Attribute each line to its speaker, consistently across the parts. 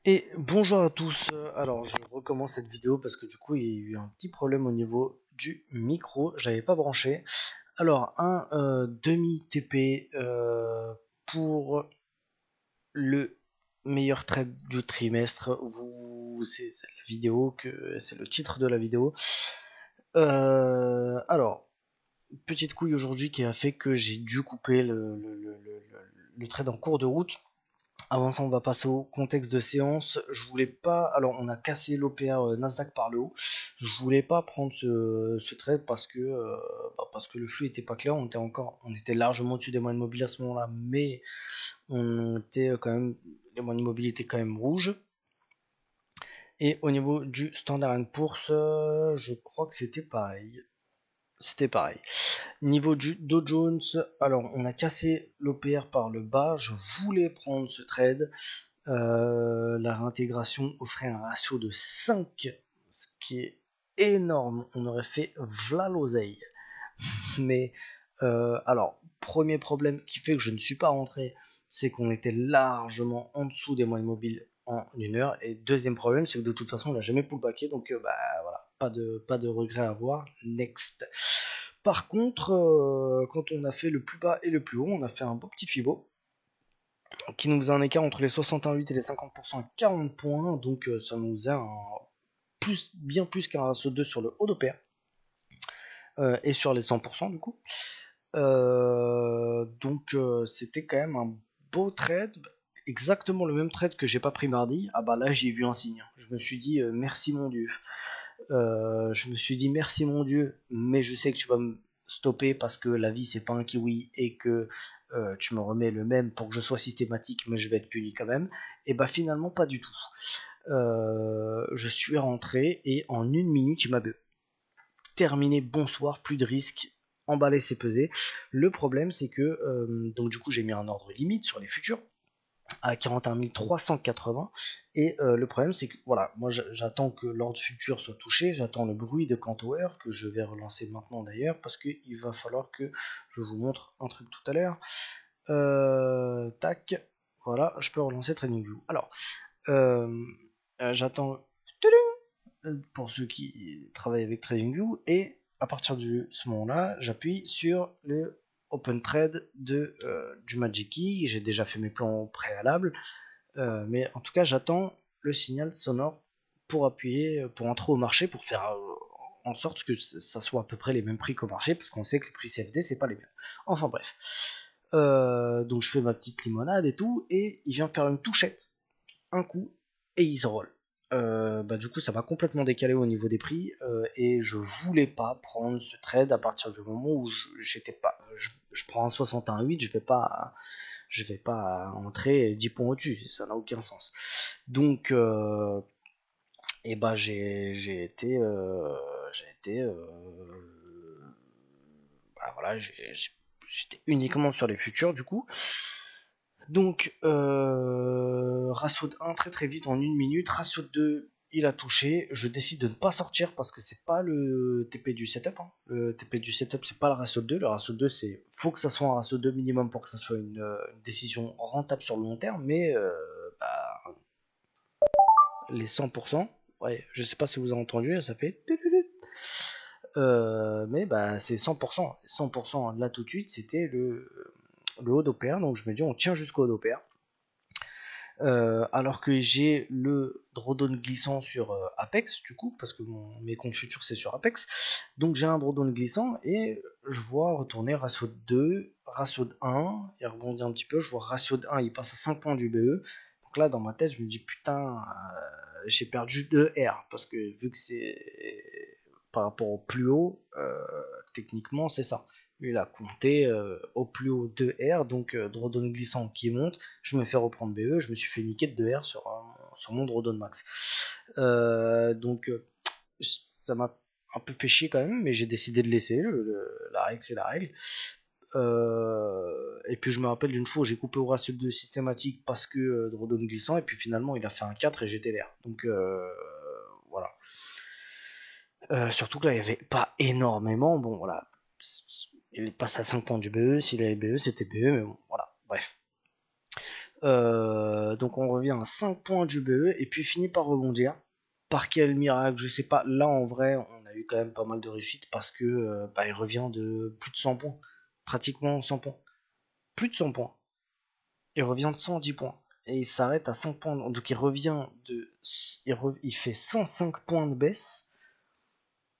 Speaker 1: Et bonjour à tous, alors je recommence cette vidéo parce que du coup il y a eu un petit problème au niveau du micro, j'avais pas branché. Alors un demi TP pour le meilleur trade du trimestre, c'est la vidéo, c'est le titre de la vidéo. Alors, petite couille aujourd'hui qui a fait que j'ai dû couper le trade en cours de route. Avant ça, on va passer au contexte de séance. Je voulais pas. Alors, on a cassé l'OPR Nasdaq par le haut. Je voulais pas prendre ce trade parce que le flux était pas clair. On était largement au-dessus des moyennes mobiles à ce moment-là, mais on était quand même, les moyennes mobiles étaient quand même rouges. Et au niveau du Standard & Poor's, je crois que c'était pareil. C'était pareil. Niveau du Dow Jones, alors on a cassé l'OPR par le bas. Je voulais prendre ce trade. La réintégration offrait un ratio de 5, ce qui est énorme. On aurait fait v'là l'oseille. Mais alors, premier problème qui fait que je ne suis pas rentré, c'est qu'on était largement en dessous des moyennes mobiles en une heure. Et deuxième problème, c'est que de toute façon, on n'a jamais pullbacké, donc voilà, pas de regret à avoir. Next. Par contre, quand on a fait le plus bas et le plus haut, on a fait un beau petit Fibo qui nous faisait un écart entre les 68 et les 50% à 40 points, donc ça nous faisait bien plus qu'un ratio 2 sur le haut d'OPR et sur les 100% du coup. Donc c'était quand même un beau trade, exactement le même trade que j'ai pas pris mardi. Ah bah là j'ai vu un signe, je me suis dit merci mon dieu. Je me suis dit merci mon dieu, mais je sais que tu vas me stopper parce que la vie c'est pas un kiwi et que tu me remets le même pour que je sois systématique, mais je vais être puni quand même. Et bah finalement pas du tout. Je suis rentré et en une minute il m'a terminé, bonsoir, plus de risques, emballer c'est peser. Le problème c'est que donc du coup j'ai mis un ordre limite sur les futurs à 41 380 et le problème c'est que voilà, moi j'attends que l'ordre futur soit touché, j'attends le bruit de Cantower que je vais relancer maintenant d'ailleurs parce qu'il va falloir que je vous montre un truc tout à l'heure. Tac, voilà, je peux relancer TradingView. Alors j'attends pour ceux qui travaillent avec TradingView et à partir de ce moment là j'appuie sur le Open Trade du Magic Key. J'ai déjà fait mes plans au préalable. Mais en tout cas, j'attends le signal sonore pour appuyer, pour entrer au marché, pour faire en sorte que ça soit à peu près les mêmes prix qu'au marché, parce qu'on sait que les prix CFD, c'est pas les mêmes. Enfin bref. Donc je fais ma petite limonade et tout, et il vient faire une touchette, un coup, et il se roule. Du coup, ça m'a complètement décalé au niveau des prix, et je voulais pas prendre ce trade à partir du moment où j'étais pas. Je prends un 61,8, je vais pas entrer 10 points au-dessus, ça n'a aucun sens. Donc, et bah j'ai été, voilà, j'étais uniquement sur les futurs du coup. Donc, ratio de 1 très très vite en une minute, ratio de 2 il a touché, je décide de ne pas sortir parce que c'est pas le TP du setup, hein. Le TP du setup c'est pas le ratio de 2, le ratio de 2 c'est faut que ça soit un ratio de 2 minimum pour que ça soit une décision rentable sur le long terme, mais les 100%, ouais, je sais pas si vous avez entendu, ça fait mais c'est 100%, 100% là tout de suite c'était le haut d'OPR, donc je me dis on tient jusqu'au haut d'OPR. Alors que j'ai le drawdown glissant sur Apex du coup parce que mes comptes futurs c'est sur Apex, donc j'ai un drawdown glissant et je vois retourner ratio de 2, ratio de 1, il rebondit un petit peu, je vois ratio de 1 il passe à 5 points du BE, donc là dans ma tête je me dis putain j'ai perdu 2 R parce que vu que c'est par rapport au plus haut, techniquement c'est ça. Il a compté au plus haut 2 R, donc drawdown glissant qui monte, je me fais reprendre BE, je me suis fait niquer de 2 R sur mon drawdown max. Donc ça m'a un peu fait chier quand même, mais j'ai décidé de laisser, la règle c'est la règle. Et puis je me rappelle d'une fois où j'ai coupé au ratio de systématique parce que drawdown glissant, et puis finalement il a fait un 4 et j'étais l'air. Donc voilà. Surtout que là, il n'y avait pas énormément. Bon, voilà. Il passe à 5 points du BE. S'il avait BE, c'était BE, mais bon, voilà. Bref. Donc on revient à 5 points du BE et puis finit par rebondir. Par quel miracle, je sais pas. Là en vrai, on a eu quand même pas mal de réussite parce que il revient de plus de 100 points. Pratiquement 100 points. Plus de 100 points. Il revient de 110 points. Et il s'arrête à 5 points. Donc il revient de. Il fait 105 points de baisse.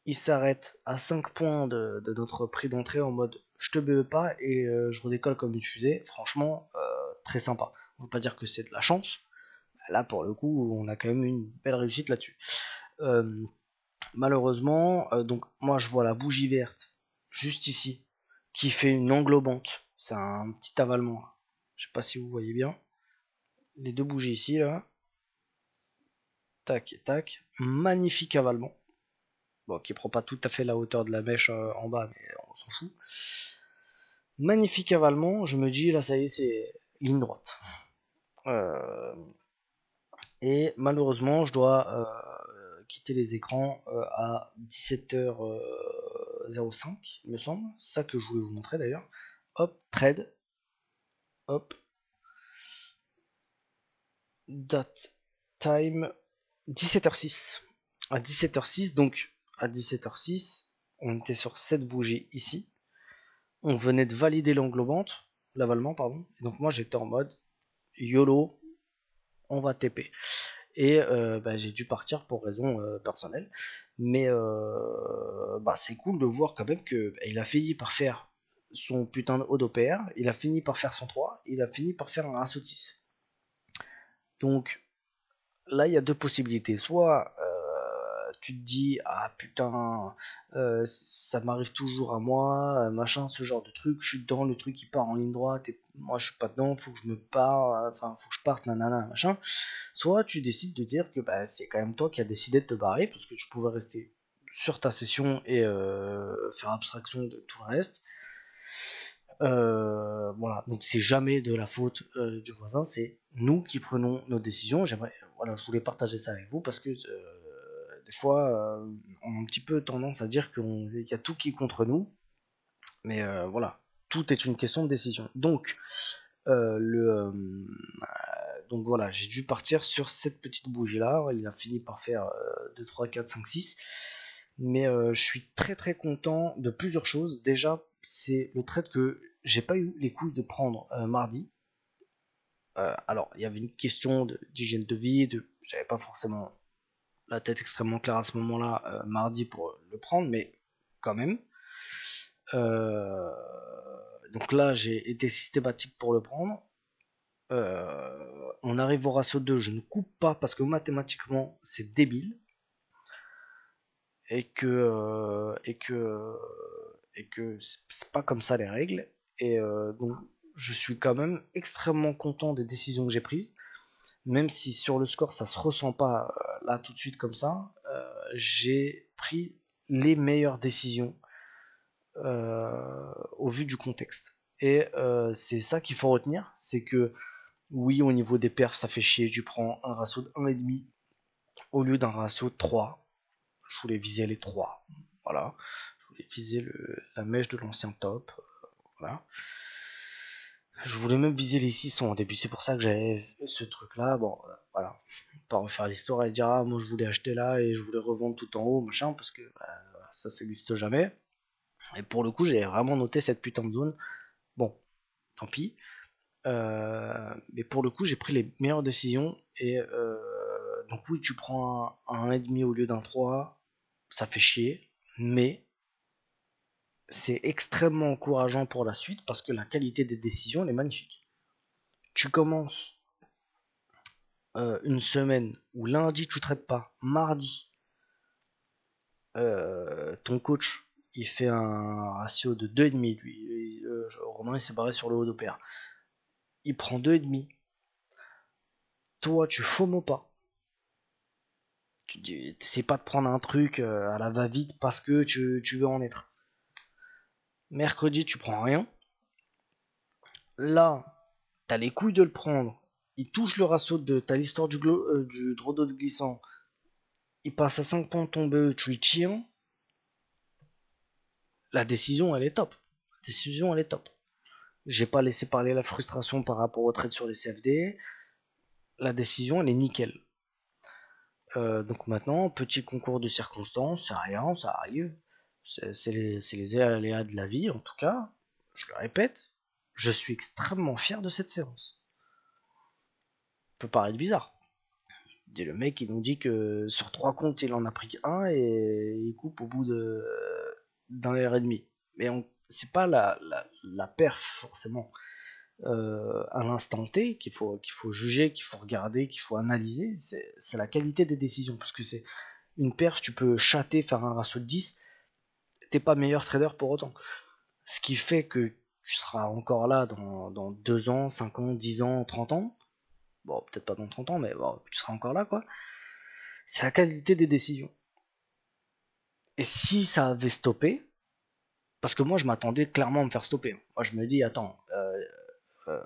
Speaker 1: Il s'arrête à 5 points de notre prix d'entrée en mode je te BE pas et je redécolle comme une fusée. Franchement, très sympa. On ne veut pas dire que c'est de la chance. Là, pour le coup, on a quand même une belle réussite là-dessus. Malheureusement, donc moi je vois la bougie verte juste ici qui fait une englobante. C'est un petit avalement. Je sais pas si vous voyez bien. Les deux bougies ici, là. Tac et tac. Magnifique avalement. Bon, qui prend pas tout à fait la hauteur de la mèche en bas, mais on s'en fout. Magnifique avalement. Je me dis, là, ça y est, c'est ligne droite. Et malheureusement, je dois quitter les écrans à 17h05, il me semble. C'est ça que je voulais vous montrer d'ailleurs. Hop, trade. Hop. Date time 17h06. À 17h06, donc à 17h06, on était sur cette bougie ici. On venait de valider l'englobante, l'avalement, pardon. Et donc moi j'étais en mode YOLO, on va TP. Et j'ai dû partir pour raison personnelle. Mais c'est cool de voir quand même qu'il a fini par faire son putain de haut d'OPR, il a fini par faire son 3, il a fini par faire un ratio de 6. Donc là, il y a deux possibilités. Soit tu te dis, ah putain, ça m'arrive toujours à moi, machin, ce genre de truc, je suis dans le truc qui part en ligne droite et moi je suis pas dedans, faut que je me pars, faut que je parte, nanana, machin. Soit tu décides de dire que c'est quand même toi qui as décidé de te barrer parce que tu pouvais rester sur ta session et faire abstraction de tout le reste. Voilà, donc c'est jamais de la faute du voisin, c'est nous qui prenons nos décisions. Je voulais partager ça avec vous parce que des fois, on a un petit peu tendance à dire qu'il y a tout qui est contre nous, mais voilà, tout est une question de décision. Donc, donc voilà, j'ai dû partir sur cette petite bougie là. Il a fini par faire 2, 3, 4, 5, 6. Mais je suis très très content de plusieurs choses. Déjà, c'est le trade que j'ai pas eu les couilles de prendre mardi. Alors, il y avait une question d'hygiène de vie, j'avais pas forcément la tête extrêmement claire à ce moment-là, mardi pour le prendre, mais quand même. Donc là, j'ai été systématique pour le prendre. On arrive au ratio 2, je ne coupe pas parce que mathématiquement c'est débile et que c'est pas comme ça les règles. Et donc je suis quand même extrêmement content des décisions que j'ai prises, même si sur le score ça se ressent pas là tout de suite comme ça. J'ai pris les meilleures décisions au vu du contexte. Et c'est ça qu'il faut retenir, c'est que oui, au niveau des perfs, ça fait chier, tu prends un ratio de 1,5 au lieu d'un ratio de 3. Je voulais viser les 3. Voilà. Je voulais viser la mèche de l'ancien top. Voilà. Je voulais même viser les 600 au début, c'est pour ça que j'avais ce truc là. Bon, voilà. Pas refaire l'histoire et dire, ah, moi je voulais acheter là et je voulais revendre tout en haut, machin, parce que ça n'existe jamais. Et pour le coup, j'ai vraiment noté cette putain de zone. Bon, tant pis. Mais pour le coup, j'ai pris les meilleures décisions. Et donc, oui, tu prends un 1,5 au lieu d'un 3, ça fait chier. Mais c'est extrêmement encourageant pour la suite parce que la qualité des décisions elle est magnifique. Tu commences une semaine où lundi tu traites pas, mardi ton coach il fait un ratio de 2,5 lui. Romain il s'est barré sur le haut d'OPR. Il prend 2,5. Toi tu FOMO pas. Tu n'essaies pas de prendre un truc à la va-vite parce que tu veux en être. Mercredi tu prends rien. Là, t'as les couilles de le prendre. Il touche le ratio de t'as l'histoire du drodo de glissant. Il passe à 5 points tombeux, tu y tires. La décision elle est top. La décision elle est top. J'ai pas laissé parler la frustration par rapport au trade sur les CFD. La décision, elle est nickel. Donc maintenant, petit concours de circonstances, c'est rien, ça arrive. C'est les aléas de la vie, en tout cas. Je le répète, je suis extrêmement fier de cette séance. Ça peut paraître bizarre. Le mec, il nous dit que sur 3 comptes, il en a pris un et il coupe au bout d'un heure et demi. Mais c'est pas la perf, forcément. À l'instant T qu'il faut juger, qu'il faut regarder, qu'il faut analyser, c'est la qualité des décisions. Parce que c'est une perf, tu peux chatter, faire un ratio de 10, t'es pas meilleur trader pour autant. Ce qui fait que tu seras encore là dans 2 ans, 5 ans, 10 ans, 30 ans. Bon, peut-être pas dans 30 ans, mais bon, tu seras encore là, quoi. C'est la qualité des décisions. Et si ça avait stoppé, parce que moi je m'attendais clairement à me faire stopper. Moi je me dis, attends, euh,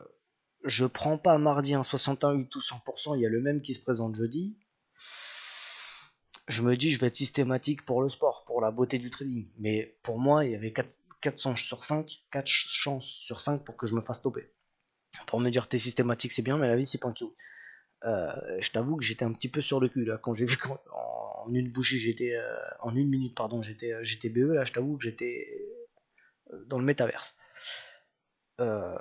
Speaker 1: je prends pas mardi un 68 ou 100%, il y a le même qui se présente jeudi. Je me dis, je vais être systématique pour le sport, pour la beauté du trading. Mais pour moi, il y avait 4 chances sur 5, 4 chances sur 5 pour que je me fasse stopper. Pour me dire, t'es systématique, c'est bien, mais la vie, c'est pas un kiwi. Je t'avoue que j'étais un petit peu sur le cul là quand j'ai vu qu'en une bouchée j'étais en une minute pardon j'étais BE là, je t'avoue que j'étais dans le métaverse. Euh,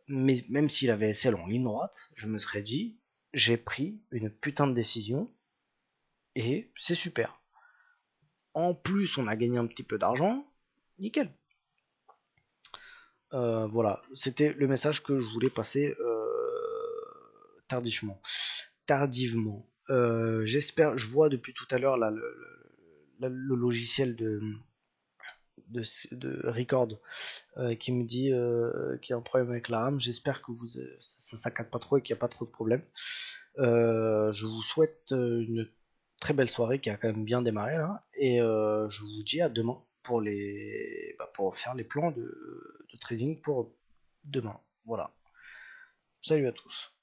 Speaker 1: mais même s'il avait SL en ligne droite, je me serais dit j'ai pris une putain de décision et c'est super. En plus, on a gagné un petit peu d'argent, nickel. Voilà, c'était le message que je voulais passer tardivement. J'espère, je vois depuis tout à l'heure là le logiciel de record qui me dit qu'il y a un problème avec la RAM. J'espère que ça saccade pas trop et qu'il n'y a pas trop de problèmes. Je vous souhaite une très belle soirée qui a quand même bien démarré là, et je vous dis à demain pour faire les plans de trading pour demain. Voilà. Salut à tous.